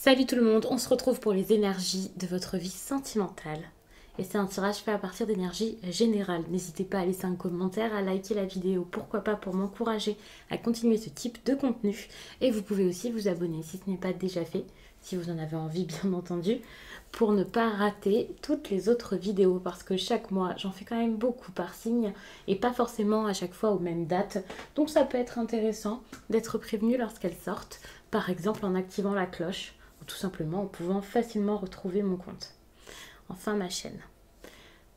Salut tout le monde, on se retrouve pour les énergies de votre vie sentimentale. Et c'est un tirage fait à partir d'énergie générale. N'hésitez pas à laisser un commentaire, à liker la vidéo, pourquoi pas pour m'encourager à continuer ce type de contenu. Et vous pouvez aussi vous abonner si ce n'est pas déjà fait, si vous en avez envie bien entendu, pour ne pas rater toutes les autres vidéos. Parce que chaque mois, j'en fais quand même beaucoup par signe et pas forcément à chaque fois aux mêmes dates. Donc ça peut être intéressant d'être prévenu lorsqu'elles sortent, par exemple en activant la cloche, ou tout simplement en pouvant facilement retrouver mon compte. Enfin ma chaîne.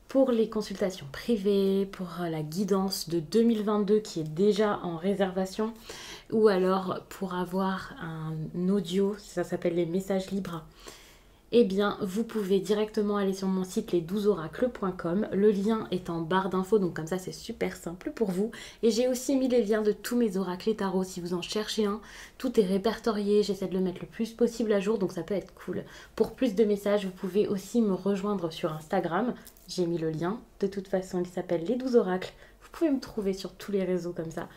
Pour les consultations privées, pour la guidance de 2022 qui est déjà en réservation, ou alors pour avoir un audio, ça s'appelle les messages libres, eh bien vous pouvez directement aller sur mon site les12oracles.com. Le lien est en barre d'infos, donc comme ça c'est super simple pour vous. Et j'ai aussi mis les liens de tous mes oracles et tarots si vous en cherchez un. Tout est répertorié, j'essaie de le mettre le plus possible à jour, donc ça peut être cool. Pour plus de messages, vous pouvez aussi me rejoindre sur Instagram. J'ai mis le lien, de toute façon il s'appelle les 12 oracles. Vous pouvez me trouver sur tous les réseaux comme ça,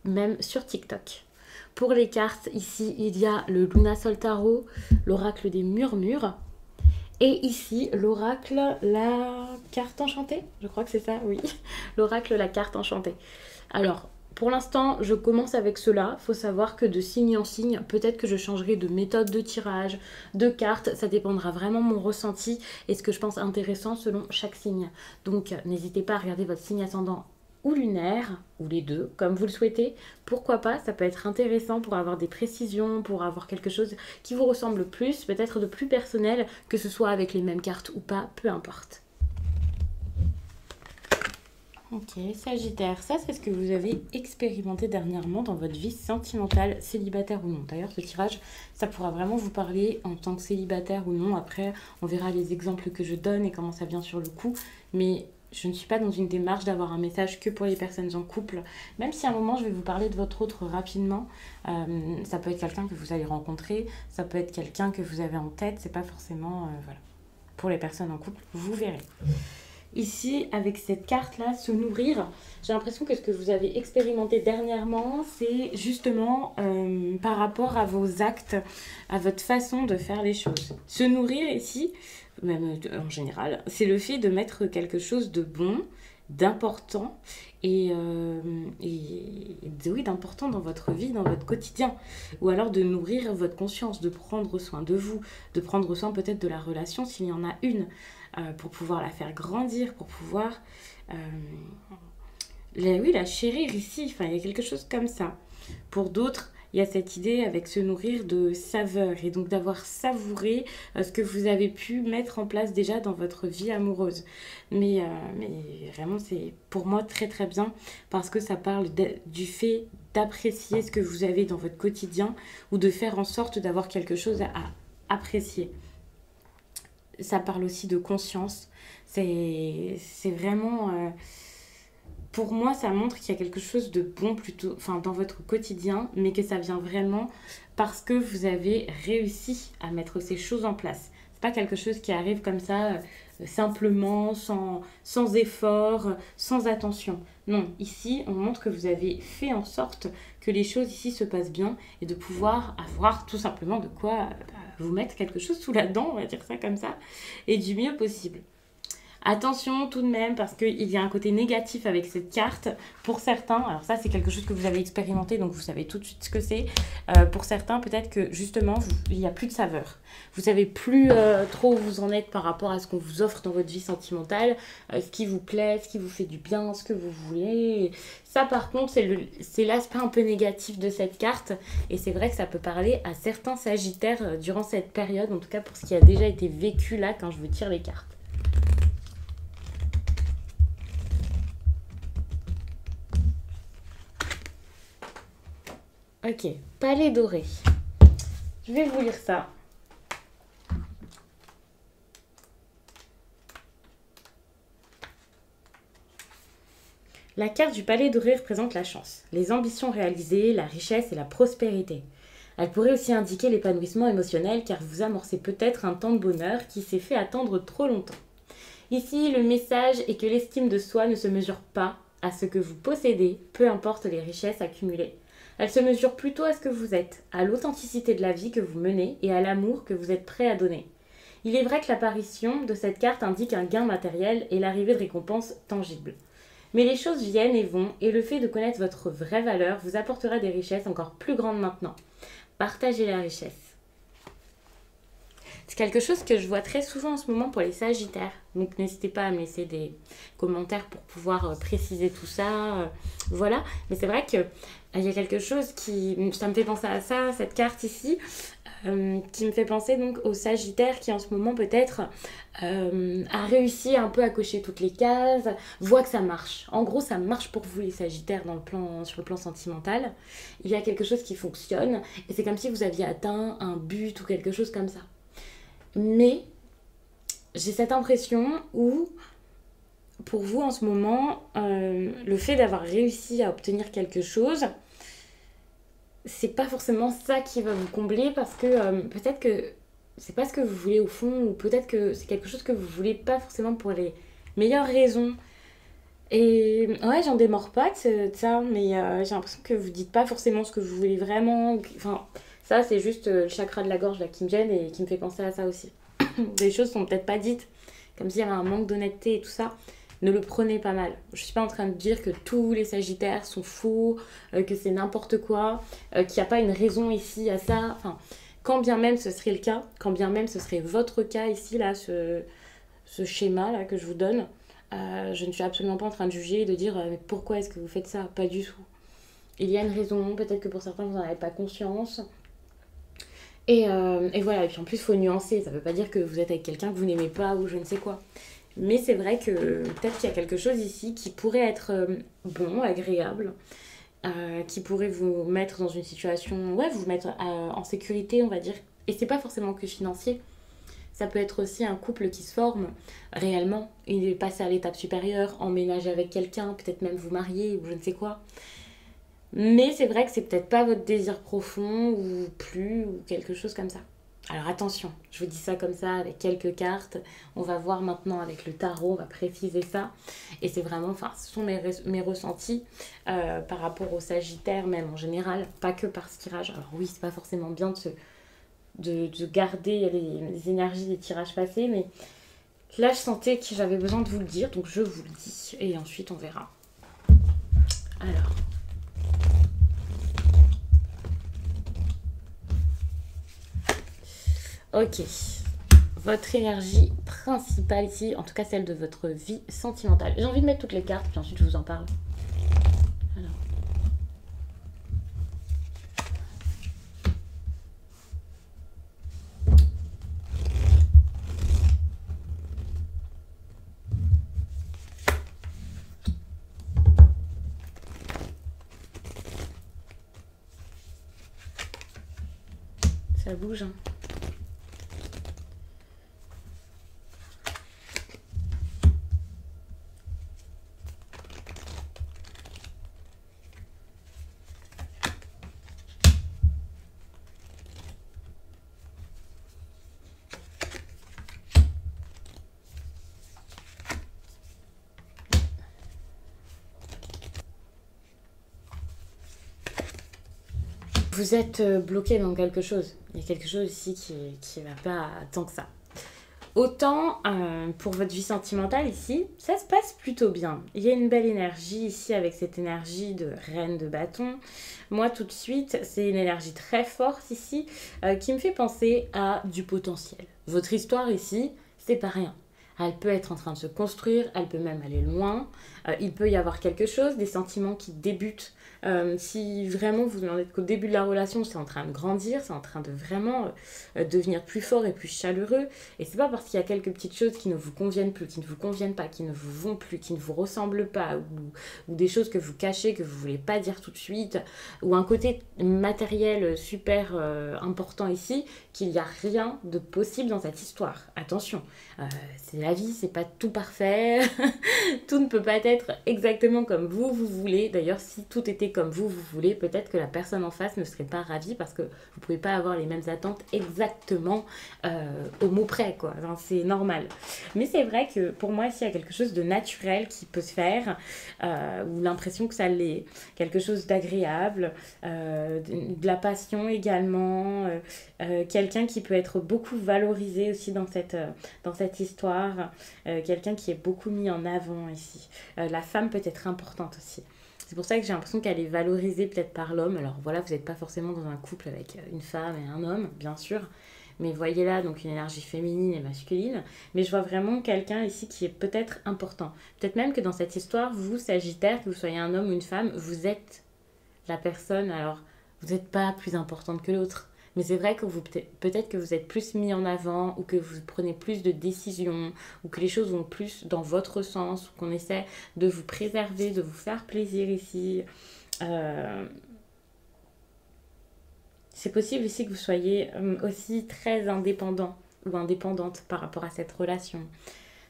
même sur TikTok. Pour les cartes, ici, il y a le Luna Sol Tarot, l'oracle des murmures. Et ici, l'oracle, la carte enchantée. Je crois que c'est ça, oui. L'oracle, la carte enchantée. Alors, pour l'instant, je commence avec cela. Il faut savoir que de signe en signe, peut-être que je changerai de méthode de tirage, de cartes. Ça dépendra vraiment de mon ressenti et ce que je pense intéressant selon chaque signe. Donc, n'hésitez pas à regarder votre signe ascendant ou lunaire, ou les deux, comme vous le souhaitez. Pourquoi pas, ça peut être intéressant pour avoir des précisions, pour avoir quelque chose qui vous ressemble plus, peut-être de plus personnel, que ce soit avec les mêmes cartes ou pas, peu importe. Ok, Sagittaire, ça c'est ce que vous avez expérimenté dernièrement dans votre vie sentimentale, célibataire ou non. D'ailleurs, ce tirage, ça pourra vraiment vous parler en tant que célibataire ou non. Après, on verra les exemples que je donne et comment ça vient sur le coup. Mais je ne suis pas dans une démarche d'avoir un message que pour les personnes en couple. Même si à un moment, je vais vous parler de votre autre rapidement. Ça peut être quelqu'un que vous allez rencontrer, ça peut être quelqu'un que vous avez en tête. C'est pas forcément... voilà. Pour les personnes en couple, vous verrez. Ici, avec cette carte-là, se nourrir, j'ai l'impression que ce que vous avez expérimenté dernièrement, c'est justement par rapport à vos actes, à votre façon de faire les choses. Se nourrir ici, même en général, c'est le fait de mettre quelque chose de bon, d'important et oui, d'important dans votre vie, dans votre quotidien. Ou alors de nourrir votre conscience, de prendre soin de vous, de prendre soin peut-être de la relation s'il y en a une. Pour pouvoir la faire grandir, pour pouvoir la chérir ici. Enfin, il y a quelque chose comme ça. Pour d'autres, il y a cette idée avec se nourrir de saveur et donc d'avoir savouré ce que vous avez pu mettre en place déjà dans votre vie amoureuse. Mais vraiment, c'est pour moi très très bien parce que ça parle du fait d'apprécier ce que vous avez dans votre quotidien ou de faire en sorte d'avoir quelque chose à apprécier. Ça parle aussi de conscience. C'est vraiment... pour moi, ça montre qu'il y a quelque chose de bon plutôt, enfin, dans votre quotidien, mais que ça vient vraiment parce que vous avez réussi à mettre ces choses en place. C'est pas quelque chose qui arrive comme ça, simplement, sans effort, sans attention. Non, ici, on montre que vous avez fait en sorte que les choses ici se passent bien et de pouvoir avoir tout simplement de quoi vous mettre quelque chose sous la dent, on va dire ça comme ça, et du mieux possible. Attention tout de même parce qu'il y a un côté négatif avec cette carte pour certains. Alors ça c'est quelque chose que vous avez expérimenté donc vous savez tout de suite ce que c'est. Pour certains peut-être que justement il n'y a plus de saveur. Vous savez plus trop où vous en êtes par rapport à ce qu'on vous offre dans votre vie sentimentale, ce qui vous plaît, ce qui vous fait du bien, ce que vous voulez. Ça par contre c'est l'aspect un peu négatif de cette carte et c'est vrai que ça peut parler à certains sagittaires durant cette période, en tout cas pour ce qui a déjà été vécu là quand je vous tire les cartes. Ok, palais doré. Je vais vous lire ça. La carte du palais doré représente la chance, les ambitions réalisées, la richesse et la prospérité. Elle pourrait aussi indiquer l'épanouissement émotionnel car vous amorcez peut-être un temps de bonheur qui s'est fait attendre trop longtemps. Ici, le message est que l'estime de soi ne se mesure pas à ce que vous possédez, peu importe les richesses accumulées. Elle se mesure plutôt à ce que vous êtes, à l'authenticité de la vie que vous menez et à l'amour que vous êtes prêt à donner. Il est vrai que l'apparition de cette carte indique un gain matériel et l'arrivée de récompenses tangibles. Mais les choses viennent et vont, et le fait de connaître votre vraie valeur vous apportera des richesses encore plus grandes maintenant. Partagez la richesse. C'est quelque chose que je vois très souvent en ce moment pour les Sagittaires. Donc n'hésitez pas à me laisser des commentaires pour pouvoir préciser tout ça. Voilà. Mais c'est vrai qu'il y a quelque chose qui... Ça me fait penser à ça, cette carte ici, qui me fait penser donc aux Sagittaires qui en ce moment peut-être a réussi un peu à cocher toutes les cases, voit que ça marche. En gros, ça marche pour vous les Sagittaires sur le plan sentimental. Il y a quelque chose qui fonctionne et c'est comme si vous aviez atteint un but ou quelque chose comme ça. Mais j'ai cette impression où, pour vous en ce moment, le fait d'avoir réussi à obtenir quelque chose, c'est pas forcément ça qui va vous combler parce que peut-être que c'est pas ce que vous voulez au fond, ou peut-être que c'est quelque chose que vous voulez pas forcément pour les meilleures raisons. Et ouais, j'en démords pas de ça, mais j'ai l'impression que vous dites pas forcément ce que vous voulez vraiment. Enfin, ça, c'est juste le chakra de la gorge là qui me gêne et qui me fait penser à ça aussi. Des choses sont peut-être pas dites, comme s'il y avait un manque d'honnêteté et tout ça. Ne le prenez pas mal. Je suis pas en train de dire que tous les Sagittaires sont faux, que c'est n'importe quoi, qu'il n'y a pas une raison ici à ça. Enfin, quand bien même ce serait le cas, quand bien même ce serait votre cas ici, là, ce schéma là que je vous donne, je ne suis absolument pas en train de juger et de dire mais pourquoi est-ce que vous faites ça? Pas du tout. Il y a une raison, peut-être que pour certains vous n'en avez pas conscience. Et voilà, et puis en plus il faut nuancer, ça veut pas dire que vous êtes avec quelqu'un que vous n'aimez pas ou je ne sais quoi. Mais c'est vrai que peut-être qu'il y a quelque chose ici qui pourrait être bon, agréable, qui pourrait vous mettre dans une situation, ouais, vous mettre en sécurité, on va dire. Et c'est pas forcément que financier. Ça peut être aussi un couple qui se forme réellement. Il est passé à l'étape supérieure, emménager avec quelqu'un, peut-être même vous marier ou je ne sais quoi. Mais c'est vrai que c'est peut-être pas votre désir profond ou plus ou quelque chose comme ça. Alors attention, je vous dis ça comme ça avec quelques cartes. On va voir maintenant avec le tarot, on va préciser ça. Et c'est vraiment, enfin, ce sont mes ressentis par rapport au Sagittaire même en général, pas que par ce tirage. Alors oui, c'est pas forcément bien de garder les énergies des tirages passés, mais là je sentais que j'avais besoin de vous le dire, donc je vous le dis. Et ensuite on verra. Alors... Ok, votre énergie principale ici, en tout cas celle de votre vie sentimentale. J'ai envie de mettre toutes les cartes, puis ensuite je vous en parle. Alors. Ça bouge, hein. Vous êtes bloqué dans quelque chose. Il y a quelque chose ici qui va pas tant que ça. Autant pour votre vie sentimentale ici, ça se passe plutôt bien. Il y a une belle énergie ici avec cette énergie de reine de bâton. Moi tout de suite, c'est une énergie très forte ici qui me fait penser à du potentiel. Votre histoire ici, c'est pas rien. Elle peut être en train de se construire, elle peut même aller loin. Il peut y avoir quelque chose, des sentiments qui débutent. Si vraiment vous n'en êtes qu'au début de la relation, c'est en train de grandir, c'est en train de vraiment devenir plus fort et plus chaleureux. Et c'est pas parce qu'il y a quelques petites choses qui ne vous conviennent plus, qui ne vous conviennent pas, qui ne vous vont plus, qui ne vous ressemblent pas, ou des choses que vous cachez, que vous voulez pas dire tout de suite, ou un côté matériel super important ici, qu'il n'y a rien de possible dans cette histoire. Attention, c'est la vie, c'est pas tout parfait, tout ne peut pas être être exactement comme vous voulez. D'ailleurs, si tout était comme vous voulez, peut-être que la personne en face ne serait pas ravie parce que vous ne pouvez pas avoir les mêmes attentes exactement au mot près, quoi. Enfin, c'est normal. Mais c'est vrai que pour moi, s'il y a quelque chose de naturel qui peut se faire, ou l'impression que ça l'est, quelque chose d'agréable, de la passion également, quelqu'un qui peut être beaucoup valorisé aussi dans cette histoire, quelqu'un qui est beaucoup mis en avant ici. La femme peut être importante aussi. C'est pour ça que j'ai l'impression qu'elle est valorisée peut-être par l'homme. Alors voilà, vous n'êtes pas forcément dans un couple avec une femme et un homme, bien sûr. Mais voyez là, donc une énergie féminine et masculine. Mais je vois vraiment quelqu'un ici qui est peut-être important. Peut-être même que dans cette histoire, vous, Sagittaire, que vous soyez un homme ou une femme, vous êtes la personne. Alors, vous n'êtes pas plus importante que l'autre. Mais c'est vrai que vous peut-être que vous êtes plus mis en avant ou que vous prenez plus de décisions ou que les choses vont plus dans votre sens ou qu'on essaie de vous préserver, de vous faire plaisir ici. C'est possible ici que vous soyez aussi très indépendant ou indépendante par rapport à cette relation.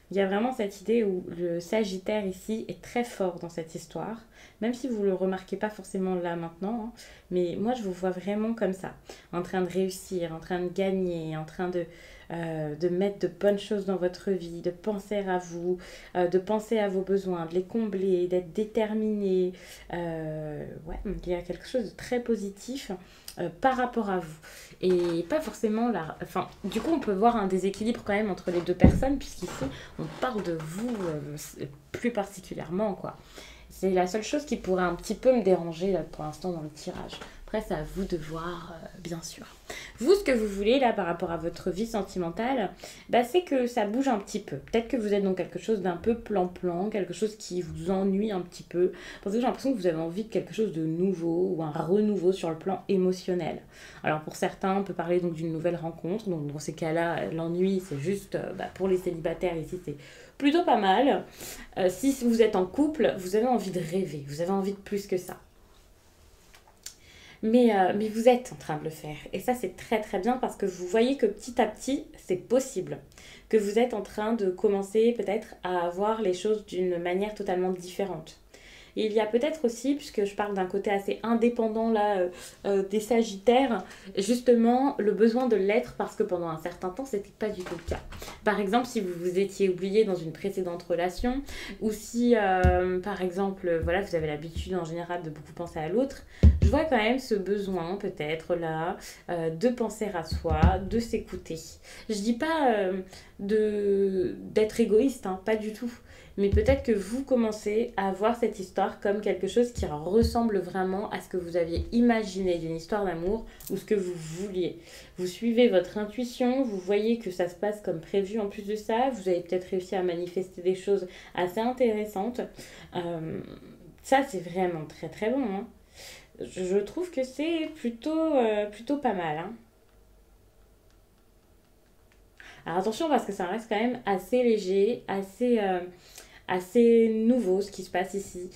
Il y a vraiment cette idée où le Sagittaire ici est très fort dans cette histoire, même si vous ne le remarquez pas forcément là maintenant, hein, mais moi je vous vois vraiment comme ça, en train de réussir, en train de gagner, en train de mettre de bonnes choses dans votre vie, de penser à vous, de penser à vos besoins, de les combler, d'être déterminé. Ouais, il y a quelque chose de très positif par rapport à vous. Et pas forcément là. Enfin, du coup, on peut voir un déséquilibre quand même entre les deux personnes, puisqu'ici, on parle de vous plus particulièrement, quoi. C'est la seule chose qui pourrait un petit peu me déranger là, pour l'instant dans le tirage. Après, c'est à vous de voir, bien sûr. Vous, ce que vous voulez là par rapport à votre vie sentimentale, bah, c'est que ça bouge un petit peu. Peut-être que vous êtes dans quelque chose d'un peu plan-plan, quelque chose qui vous ennuie un petit peu. Parce que j'ai l'impression que vous avez envie de quelque chose de nouveau ou un renouveau sur le plan émotionnel. Alors pour certains, on peut parler donc d'une nouvelle rencontre. Donc dans ces cas-là, l'ennui, c'est juste pour les célibataires ici, c'est plutôt pas mal. Si vous êtes en couple, vous avez envie de rêver, vous avez envie de plus que ça. Mais vous êtes en train de le faire. Et ça, c'est très très bien parce que vous voyez que petit à petit, c'est possible. Que vous êtes en train de commencer peut-être à voir les choses d'une manière totalement différente. Et il y a peut-être aussi, puisque je parle d'un côté assez indépendant là des Sagittaires, justement le besoin de l'être parce que pendant un certain temps, c'était pas du tout le cas. Par exemple, si vous vous étiez oublié dans une précédente relation, ou si par exemple, voilà, vous avez l'habitude en général de beaucoup penser à l'autre, je vois quand même ce besoin peut-être là de penser à soi, de s'écouter. Je dis pas d'être égoïste, hein, pas du tout. Mais peut-être que vous commencez à voir cette histoire comme quelque chose qui ressemble vraiment à ce que vous aviez imaginé d'une histoire d'amour ou ce que vous vouliez. Vous suivez votre intuition, vous voyez que ça se passe comme prévu en plus de ça, vous avez peut-être réussi à manifester des choses assez intéressantes. Ça, c'est vraiment très très bon, hein. Je trouve que c'est plutôt pas mal, hein. Alors attention parce que ça reste quand même assez léger, assez nouveau ce qui se passe ici.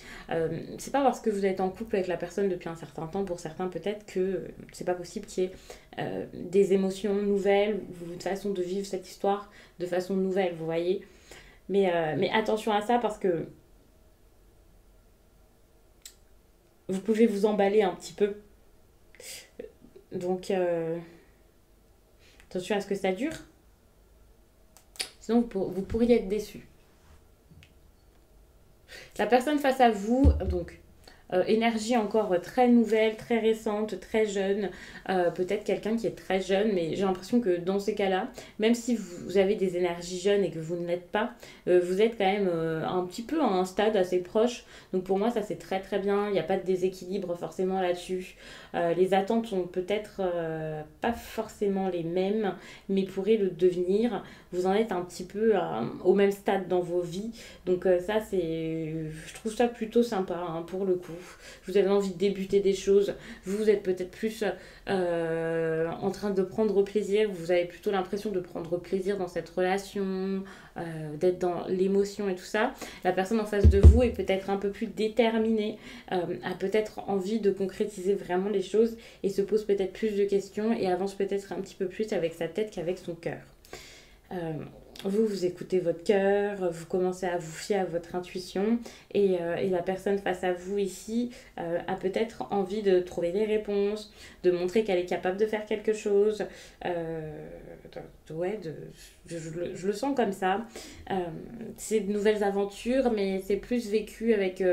C'est pas parce que vous êtes en couple avec la personne depuis un certain temps, pour certains peut-être que c'est pas possible qu'il y ait des émotions nouvelles ou une façon de vivre cette histoire de façon nouvelle, vous voyez. Mais attention à ça parce que vous pouvez vous emballer un petit peu. Donc attention à ce que ça dure. Sinon vous pourriez être déçu. La personne face à vous, donc énergie encore très nouvelle, très récente, très jeune, peut-être quelqu'un qui est très jeune, mais j'ai l'impression que dans ces cas-là, même si vous avez des énergies jeunes et que vous ne l'êtes pas, vous êtes quand même un petit peu à un stade assez proche. Donc pour moi, ça c'est très très bien, il n'y a pas de déséquilibre forcément là-dessus. Les attentes sont peut-être pas forcément les mêmes, mais pourraient le devenir. Vous en êtes un petit peu au même stade dans vos vies. Donc ça, je trouve ça plutôt sympa, hein, pour le coup. Vous avez envie de débuter des choses. Vous êtes peut-être plus en train de prendre plaisir. Vous avez plutôt l'impression de prendre plaisir dans cette relation, d'être dans l'émotion et tout ça. La personne en face de vous est peut-être un peu plus déterminée, a peut-être envie de concrétiser vraiment les choses et se pose peut-être plus de questions et avance peut-être un petit peu plus avec sa tête qu'avec son cœur. vous écoutez votre cœur, vous commencez à vous fier à votre intuition et la personne face à vous ici a peut-être envie de trouver des réponses, de montrer qu'elle est capable de faire quelque chose. Euh, ouais, je le sens comme ça. Euh, c'est de nouvelles aventures, mais c'est plus vécu avec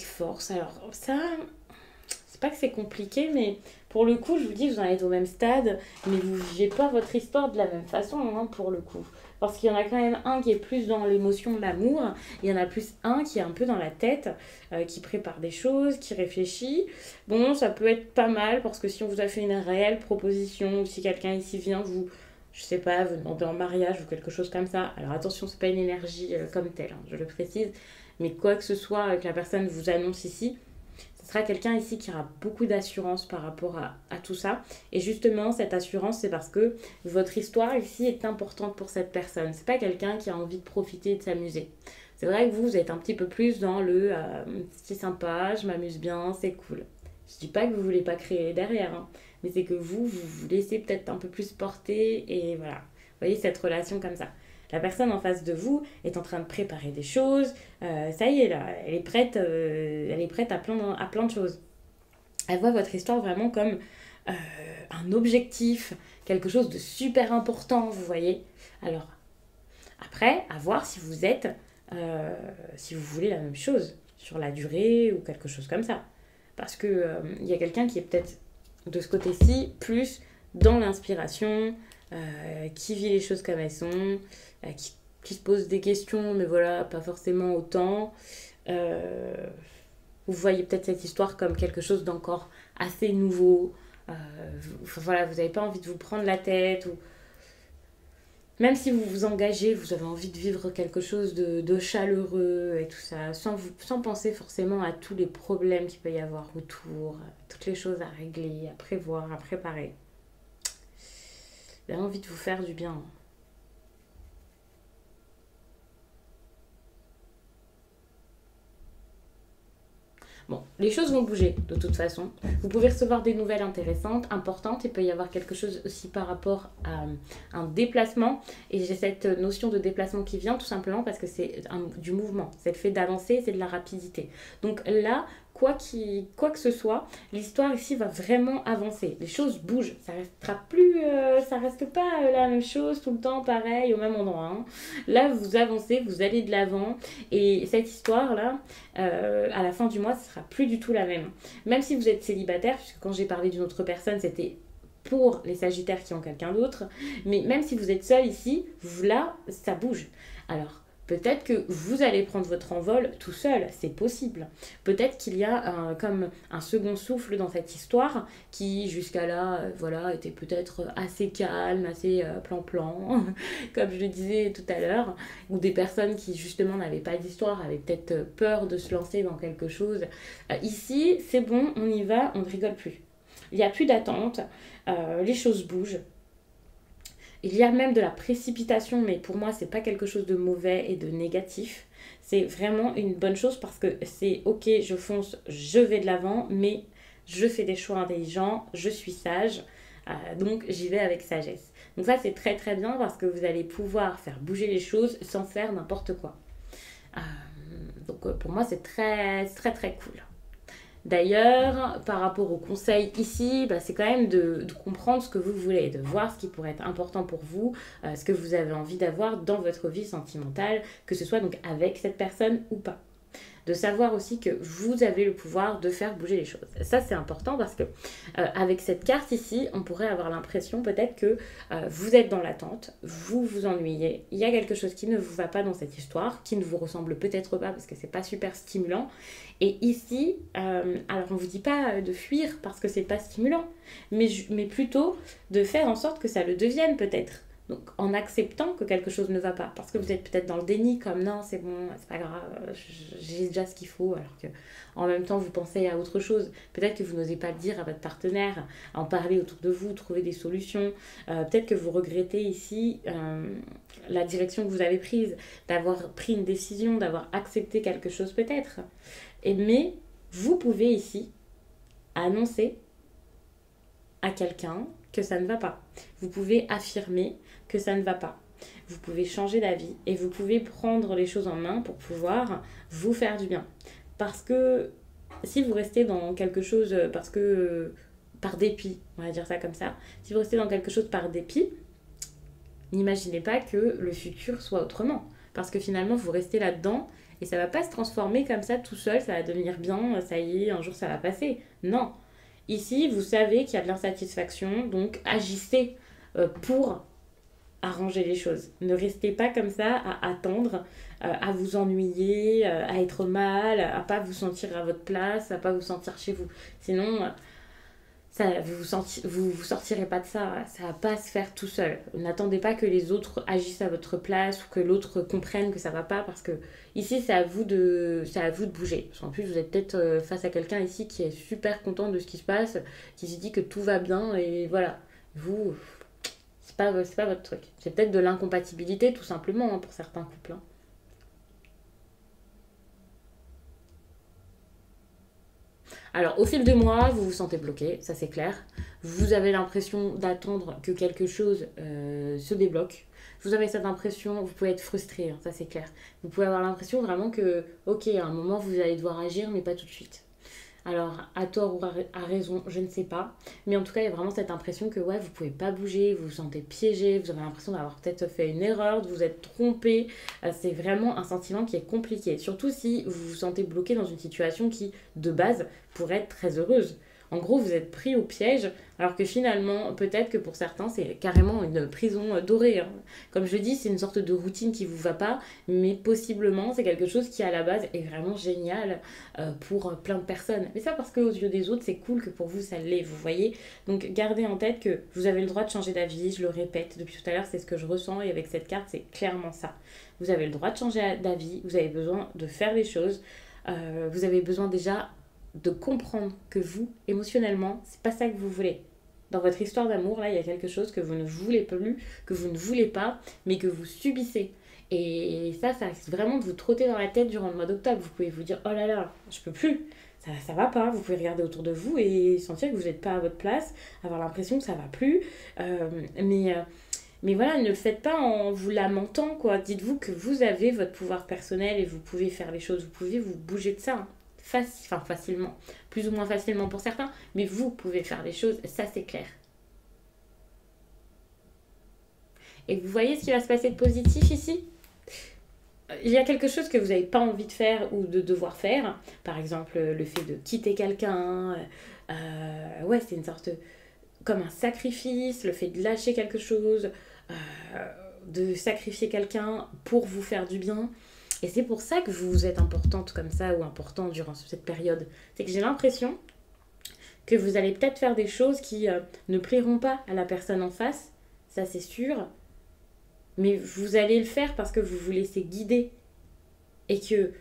force. Alors ça, c'est pas que c'est compliqué, mais pour le coup, je vous dis, vous en êtes au même stade, mais vous ne vivez pas votre histoire de la même façon, hein, pour le coup. Parce qu'il y en a quand même un qui est plus dans l'émotion de l'amour, il y en a plus un qui est un peu dans la tête, qui prépare des choses, qui réfléchit. Bon, ça peut être pas mal, parce que si on vous a fait une réelle proposition, ou si quelqu'un ici vient vous, je sais pas, vous demander en mariage ou quelque chose comme ça, alors attention, c'est pas une énergie comme telle, hein, je le précise, mais quoi que ce soit que la personne vous annonce ici, ce sera quelqu'un ici qui aura beaucoup d'assurance par rapport à tout ça. Et justement, cette assurance, c'est parce que votre histoire ici est importante pour cette personne. C'est pas quelqu'un qui a envie de profiter et de s'amuser. C'est vrai que vous êtes un petit peu plus dans le c'est sympa, je m'amuse bien, c'est cool. Je dis pas que vous voulez pas créer derrière, hein, mais c'est que vous laissez peut-être un peu plus porter et voilà. Vous voyez cette relation comme ça. La personne en face de vous est en train de préparer des choses. Ça y est, là, elle est prête à plein de choses. Elle voit votre histoire vraiment comme euh, un objectif, quelque chose de super important, vous voyez. Alors, après, à voir si vous êtes, si vous voulez la même chose sur la durée ou quelque chose comme ça. Parce que il y a quelqu'un qui est peut-être de ce côté-ci plus dans l'inspiration, qui vit les choses comme elles sont, qui se pose des questions, mais voilà, pas forcément autant. Euh, vous voyez peut-être cette histoire comme quelque chose d'encore assez nouveau. Euh, voilà, vous n'avez pas envie de vous prendre la tête. Ou... Même si vous vous engagez, vous avez envie de vivre quelque chose de chaleureux et tout ça, sans penser forcément à tous les problèmes qu'il peut y avoir autour, toutes les choses à régler, à prévoir, à préparer. Vous avez envie de vous faire du bien. Bon, les choses vont bouger de toute façon. Vous pouvez recevoir des nouvelles intéressantes, importantes. Il peut y avoir quelque chose aussi par rapport à un déplacement. Et j'ai cette notion de déplacement qui vient tout simplement parce que c'est du mouvement. C'est le fait d'avancer, c'est de la rapidité. Donc là, quoi que ce soit, l'histoire ici va vraiment avancer. Les choses bougent. Ça restera plus, ça reste pas la même chose tout le temps, pareil, au même endroit, hein. Là, vous avancez, vous allez de l'avant. Et cette histoire-là, à la fin du mois, ce sera plus du tout la même. Même si vous êtes célibataire, puisque quand j'ai parlé d'une autre personne, c'était pour les Sagittaires qui ont quelqu'un d'autre. Mais même si vous êtes seul ici, là, ça bouge. Alors, peut-être que vous allez prendre votre envol tout seul, c'est possible. Peut-être qu'il y a comme un second souffle dans cette histoire qui, jusqu'à là, voilà, était peut-être assez calme, assez plan-plan, comme je le disais tout à l'heure, ou des personnes qui, justement, n'avaient pas d'histoire, avaient peut-être peur de se lancer dans quelque chose. Ici, c'est bon, on y va, on ne rigole plus. Il n'y a plus d'attente, les choses bougent. Il y a même de la précipitation, mais pour moi, c'est pas quelque chose de mauvais et de négatif. C'est vraiment une bonne chose parce que c'est ok, je fonce, je vais de l'avant, mais je fais des choix intelligents, je suis sage, donc j'y vais avec sagesse. Donc ça, c'est très très bien parce que vous allez pouvoir faire bouger les choses sans faire n'importe quoi. Euh, donc pour moi, c'est très très très cool. D'ailleurs, par rapport au conseil ici, bah, c'est quand même de comprendre ce que vous voulez, de voir ce qui pourrait être important pour vous, ce que vous avez envie d'avoir dans votre vie sentimentale, que ce soit donc avec cette personne ou pas. De savoir aussi que vous avez le pouvoir de faire bouger les choses. Ça, c'est important parce que avec cette carte ici, on pourrait avoir l'impression peut-être que vous êtes dans l'attente, vous vous ennuyez, il y a quelque chose qui ne vous va pas dans cette histoire, qui ne vous ressemble peut-être pas parce que c'est pas super stimulant. Et ici, alors on ne vous dit pas de fuir parce que c'est pas stimulant, mais plutôt de faire en sorte que ça le devienne peut-être. Donc en acceptant que quelque chose ne va pas, parce que vous êtes peut-être dans le déni, comme non, c'est bon, c'est pas grave, j'ai déjà ce qu'il faut, alors que en même temps vous pensez à autre chose. Peut-être que vous n'osez pas le dire à votre partenaire, en parler autour de vous, trouver des solutions. Peut-être que vous regrettez ici la direction que vous avez prise, d'avoir pris une décision, d'avoir accepté quelque chose peut-être. Mais vous pouvez ici annoncer à quelqu'un que ça ne va pas. Vous pouvez affirmer que ça ne va pas. vous pouvez changer d'avis et vous pouvez prendre les choses en main pour pouvoir vous faire du bien. Parce que si vous restez dans quelque chose par dépit, on va dire ça comme ça, si vous restez dans quelque chose par dépit, n'imaginez pas que le futur soit autrement. Parce que finalement, vous restez là-dedans et ça va pas se transformer comme ça tout seul, ça va devenir bien, ça y est, un jour ça va passer. Non. Ici, vous savez qu'il y a de l'insatisfaction, donc agissez pour arranger les choses. Ne restez pas comme ça à attendre, à vous ennuyer, à être mal, à pas vous sentir à votre place, à pas vous sentir chez vous. Sinon, vous sortirez pas de ça. Ça va pas se faire tout seul. N'attendez pas que les autres agissent à votre place ou que l'autre comprenne que ça va pas, parce que ici c'est à vous de bouger. En plus, vous êtes peut-être face à quelqu'un ici qui est super content de ce qui se passe, qui se dit que tout va bien et voilà. Vous, c'est pas votre truc. C'est peut-être de l'incompatibilité tout simplement, hein, pour certains couples. Hein. Alors, au fil des mois, vous vous sentez bloqué, ça c'est clair. Vous avez l'impression d'attendre que quelque chose se débloque. Vous avez cette impression, vous pouvez être frustré, hein, ça c'est clair. Vous pouvez avoir l'impression vraiment que, ok, à un moment vous allez devoir agir, mais pas tout de suite. Alors, à tort ou à raison, je ne sais pas. Mais en tout cas, il y a vraiment cette impression que ouais, vous pouvez pas bouger, vous vous sentez piégé, vous avez l'impression d'avoir peut-être fait une erreur, de vous être trompé. C'est vraiment un sentiment qui est compliqué. Surtout si vous vous sentez bloqué dans une situation qui, de base, pourrait être très heureuse. En gros, vous êtes pris au piège, alors que finalement, peut-être que pour certains, c'est carrément une prison dorée. Hein. Comme je dis, c'est une sorte de routine qui vous va pas, mais possiblement, c'est quelque chose qui, à la base, est vraiment génial pour plein de personnes. Mais ça, parce qu'aux yeux des autres, c'est cool, que pour vous, ça l'est, vous voyez. Donc, gardez en tête que vous avez le droit de changer d'avis, je le répète depuis tout à l'heure, c'est ce que je ressens, et avec cette carte, c'est clairement ça. Vous avez le droit de changer d'avis, vous avez besoin de faire des choses, vous avez besoin déjà de comprendre que vous, émotionnellement, c'est pas ça que vous voulez. Dans votre histoire d'amour, là, il y a quelque chose que vous ne voulez plus, que vous ne voulez pas, mais que vous subissez. Et ça risque vraiment de vous trotter dans la tête durant le mois d'octobre. Vous pouvez vous dire, oh là là, je peux plus, ça va pas. Vous pouvez regarder autour de vous et sentir que vous n'êtes pas à votre place, avoir l'impression que ça va plus. Mais voilà, ne le faites pas en vous lamentant, quoi. Dites-vous que vous avez votre pouvoir personnel et vous pouvez faire les choses, vous pouvez vous bouger de ça. Hein. Facilement, plus ou moins facilement pour certains, mais vous pouvez faire les choses, ça c'est clair. Et vous voyez ce qui va se passer de positif ici ? Il y a quelque chose que vous n'avez pas envie de faire ou de devoir faire, par exemple le fait de quitter quelqu'un, ouais, c'est une sorte comme un sacrifice, le fait de lâcher quelque chose, de sacrifier quelqu'un pour vous faire du bien. Et c'est pour ça que vous êtes importante comme ça ou important durant cette période. C'est que j'ai l'impression que vous allez peut-être faire des choses qui ne plairont pas à la personne en face, ça c'est sûr. Mais vous allez le faire parce que vous vous laissez guider. Et que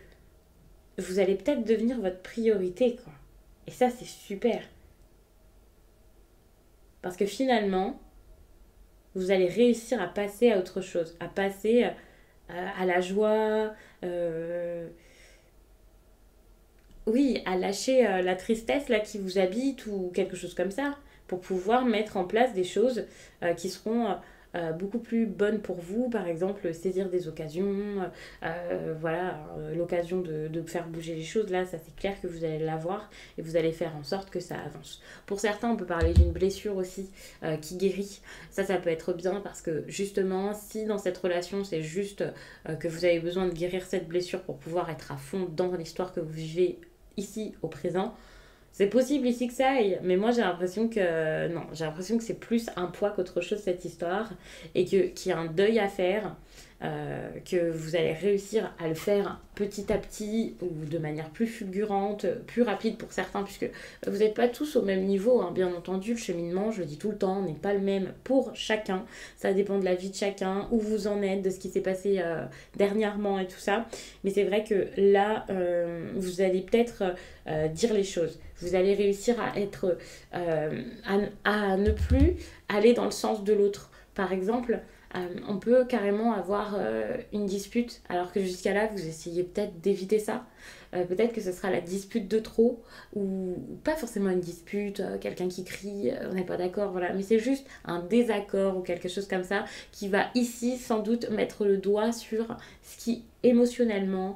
vous allez peut-être devenir votre priorité, quoi. Et ça c'est super. Parce que finalement, vous allez réussir à passer à autre chose, à passer à la joie, oui, à lâcher la tristesse là qui vous habite ou quelque chose comme ça, pour pouvoir mettre en place des choses qui seront beaucoup plus bonnes pour vous, par exemple saisir des occasions, voilà, l'occasion de faire bouger les choses, là ça c'est clair que vous allez l'avoir et vous allez faire en sorte que ça avance. Pour certains on peut parler d'une blessure aussi qui guérit, ça peut être bien parce que justement si dans cette relation c'est juste que vous avez besoin de guérir cette blessure pour pouvoir être à fond dans l'histoire que vous vivez ici au présent, c'est possible ici que ça aille, mais moi j'ai l'impression que non, j'ai l'impression que c'est plus un poids qu'autre chose cette histoire et qu'il y a un deuil à faire, que vous allez réussir à le faire petit à petit ou de manière plus fulgurante, plus rapide pour certains, puisque vous n'êtes pas tous au même niveau, hein. Bien entendu, le cheminement, je le dis tout le temps, n'est pas le même pour chacun, ça dépend de la vie de chacun, où vous en êtes, de ce qui s'est passé dernièrement et tout ça, mais c'est vrai que là, vous allez peut-être dire les choses, vous allez réussir à être, à ne plus aller dans le sens de l'autre. Par exemple, on peut carrément avoir une dispute alors que jusqu'à là vous essayez peut-être d'éviter ça, peut-être que ce sera la dispute de trop, ou pas forcément une dispute, quelqu'un qui crie, on n'est pas d'accord, voilà, mais c'est juste un désaccord ou quelque chose comme ça qui va ici sans doute mettre le doigt sur ce qui émotionnellement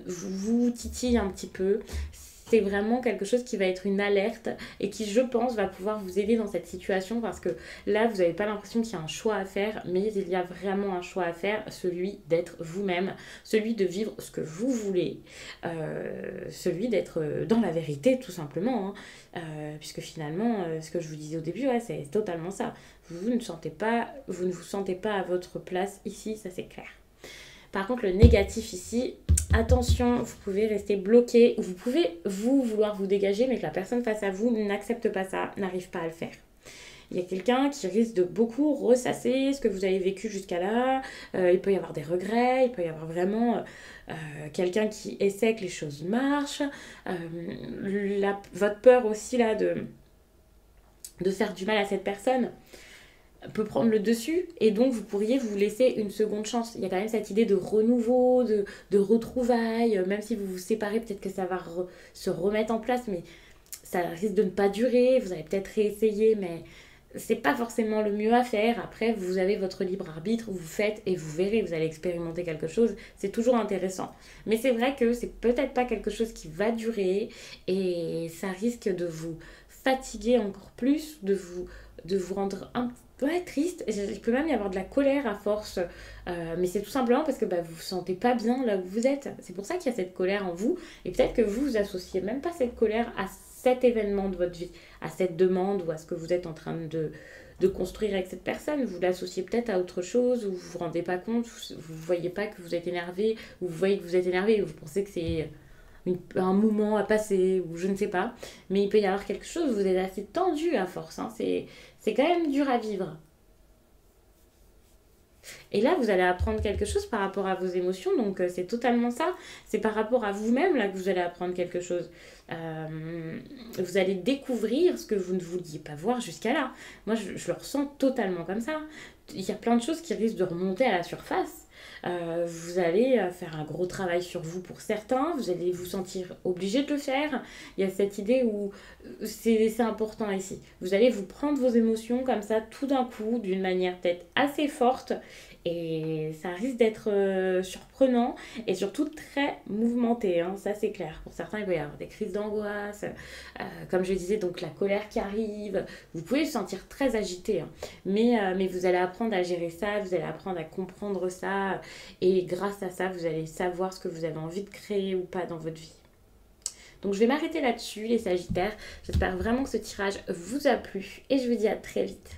vous titille un petit peu. C'est vraiment quelque chose qui va être une alerte et qui, je pense, va pouvoir vous aider dans cette situation parce que là, vous n'avez pas l'impression qu'il y a un choix à faire, mais il y a vraiment un choix à faire, celui d'être vous-même, celui de vivre ce que vous voulez, celui d'être dans la vérité, tout simplement. Hein. Puisque finalement, ce que je vous disais au début, ouais, c'est totalement ça. Vous ne vous sentez pas à votre place ici, ça c'est clair. Par contre, le négatif ici, attention, vous pouvez rester bloqué, vous pouvez vouloir vous dégager, mais que la personne face à vous n'accepte pas ça, n'arrive pas à le faire. Il y a quelqu'un qui risque de beaucoup ressasser ce que vous avez vécu jusqu'à là, il peut y avoir des regrets, il peut y avoir vraiment quelqu'un qui essaie que les choses marchent, votre peur aussi là de faire du mal à cette personne peut prendre le dessus et donc vous pourriez vous laisser une seconde chance. Il y a quand même cette idée de renouveau, de retrouvailles, même si vous vous séparez, peut-être que ça va se remettre en place, mais ça risque de ne pas durer, vous allez peut-être réessayer, mais c'est pas forcément le mieux à faire. Après, vous avez votre libre arbitre, vous faites et vous verrez, vous allez expérimenter quelque chose, c'est toujours intéressant. Mais c'est vrai que c'est peut-être pas quelque chose qui va durer et ça risque de vous fatiguer encore plus, de vous rendre un petit triste. Il peut même y avoir de la colère à force, mais c'est tout simplement parce que vous vous sentez pas bien là où vous êtes. C'est pour ça qu'il y a cette colère en vous, et peut-être que vous associez même pas cette colère à cet événement de votre vie, à cette demande ou à ce que vous êtes en train de construire avec cette personne. Vous l'associez peut-être à autre chose, ou vous vous rendez pas compte, vous voyez pas que vous êtes énervé, ou vous voyez que vous êtes énervé et vous pensez que c'est un moment à passer, ou je ne sais pas, mais il peut y avoir quelque chose, vous êtes assez tendu à force, hein. C'est quand même dur à vivre. Et là, vous allez apprendre quelque chose par rapport à vos émotions, donc c'est totalement ça. C'est par rapport à vous-même là que vous allez apprendre quelque chose. Vous allez découvrir ce que vous ne vouliez pas voir jusqu'à là. Moi, je le ressens totalement comme ça. Il y a plein de choses qui risquent de remonter à la surface. Vous allez faire un gros travail sur vous pour certains, vous allez vous sentir obligé de le faire. Il y a cette idée où c'est important ici. Vous allez vous prendre vos émotions comme ça tout d'un coup, d'une manière peut-être assez forte, et ça risque d'être surprenant et surtout très mouvementé, hein, ça c'est clair. Pour certains, il va y avoir des crises d'angoisse, comme je disais, donc la colère qui arrive. Vous pouvez vous sentir très agité, hein, mais vous allez apprendre à gérer ça, vous allez apprendre à comprendre ça, et grâce à ça, vous allez savoir ce que vous avez envie de créer ou pas dans votre vie. Donc je vais m'arrêter là-dessus, les Sagittaires. J'espère vraiment que ce tirage vous a plu et je vous dis à très vite.